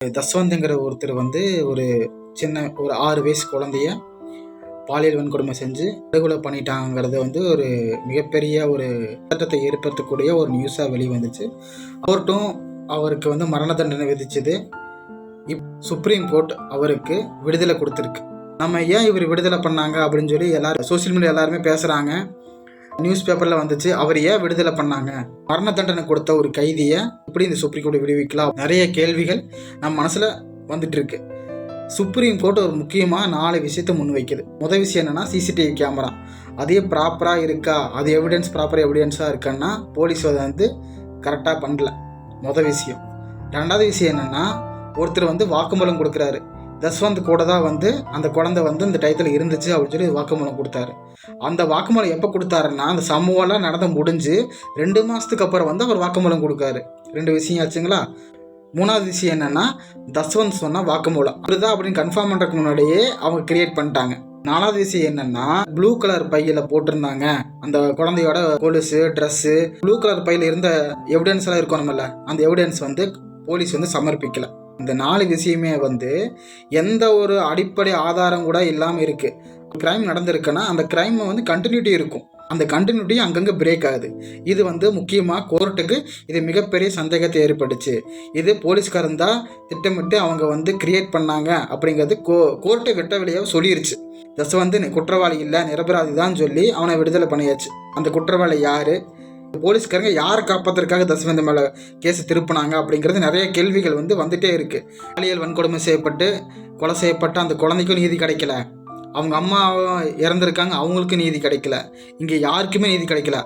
தஸ்வந்த்ங்கிற ஒருத்தர் வந்து ஒரு சின்ன ஒரு 6 வயசு குழந்தைய பாலியல் வன்கொடுமை செஞ்சு படுகொலை பண்ணிட்டாங்கிறது வந்து ஒரு மிகப்பெரிய ஒரு சட்டத்தை ஏற்படுத்தக்கூடிய ஒரு நியூஸாக வெளிவந்துச்சு. கோர்ட்டும் அவருக்கு வந்து மரண தண்டனை விதிச்சது. சுப்ரீம் கோர்ட் அவருக்கு விடுதலை கொடுத்துருக்கு. நம்ம ஏன் இவர் விடுதலை பண்ணாங்க அப்படின்னு சொல்லி எல்லாரும் சோசியல் மீடியா எல்லாருமே பேசுகிறாங்க. நியூஸ் பேப்பரில் வந்துச்சு, அவர் ஏன் விடுதலை பண்ணாங்க, மரண தண்டனை கொடுத்த ஒரு கைதியை இப்படி இந்த சுப்ரீம் கோர்ட் விடுவிக்கலாம், நிறைய கேள்விகள் நம்ம மனசில் வந்துட்டு இருக்கு. சுப்ரீம் கோர்ட் ஒரு முக்கியமாக 4 விஷயத்தை முன் வைக்குது. முதல் விஷயம் என்னென்னா சிசிடிவி கேமரா, அதே ப்ராப்பராக இருக்கா, அது எவிடன்ஸ் ப்ராப்பர் எவிடன்ஸாக இருக்கான்னா போலீஸ் அதை வந்து கரெக்டாக பண்ணல, முதல் விஷயம். ரெண்டாவது விஷயம் என்னென்னா ஒருத்தர் வந்து வாக்குமூலம் கொடுக்குறாரு, தஸ்வந்த் கூட தான் வந்து அந்த குழந்தை வந்து இந்த டயத்தில் இருந்துச்சு அப்படின்னு சொல்லி வாக்குமூலம் கொடுத்தாரு. அந்த வாக்குமூலம் எப்போ கொடுத்தாருன்னா அந்த சம்பவம்லாம் நடந்து முடிஞ்சு 2 மாதத்துக்கு அப்புறம் வந்து அவர் வாக்குமூலம் கொடுக்காரு. 2 விஷயம் ஆச்சுங்களா. மூணாவது விஷயம் என்னென்னா தஸ்வந்த் சொன்னால் வாக்குமூலம் அதுதான் அப்படின்னு கன்ஃபார்ம் பண்ணுறதுக்கு முன்னாடியே அவங்க கிரியேட் பண்ணிட்டாங்க. 4வது விஷயம் என்னென்னா ப்ளூ கலர் பையில் போட்டிருந்தாங்க அந்த குழந்தையோட கொலுசு ட்ரெஸ்ஸு, ப்ளூ கலர் பையில் இருந்த எவிடன்ஸ் எல்லாம் இருக்கணும்ல, அந்த எவிடன்ஸ் வந்து போலீஸ் வந்து சமர்ப்பிக்கல. இந்த 4 விஷயமே வந்து எந்த ஒரு அடிப்படை ஆதாரம் கூட இல்லாமல் இருக்குது. கிரைம் நடந்திருக்குன்னா அந்த கிரைம் வந்து கண்டினியூட்டி இருக்கும், அந்த கண்டினியூட்டி அங்கங்கே பிரேக் ஆகுது. இது வந்து முக்கியமாக கோர்ட்டுக்கு இது மிகப்பெரிய சந்தேகத்தை ஏற்பட்டுச்சு. இது போலீஸ்காரன் தான் திட்டமிட்டு அவங்க வந்து கிரியேட் பண்ணாங்க அப்படிங்கிறது கோர்ட்டை வெட்ட வெளியாக சொல்லிருச்சு. தஸ்வந்த் குற்றவாளி இல்லை, நிரபராதி தான் சொல்லி அவனை விடுதலை பண்ணியாச்சு. அந்த குற்றவாளி யார், போலீஸ்காரங்க யாரை காப்பாற்றுறதுக்காக தஸ்வந்த் மேலே கேஸை திருப்பினாங்க அப்படிங்கிறது நிறைய கேள்விகள் வந்து வந்துகிட்டே இருக்குது. பாலியல் வன்கொடுமை செய்யப்பட்டு கொலை செய்யப்பட்ட அந்த குழந்தைக்கும் நீதி கிடைக்கல, அவங்க அம்மா இறந்துருக்காங்க அவங்களுக்கும் நீதி கிடைக்கல, இங்கே யாருக்குமே நீதி கிடைக்கல.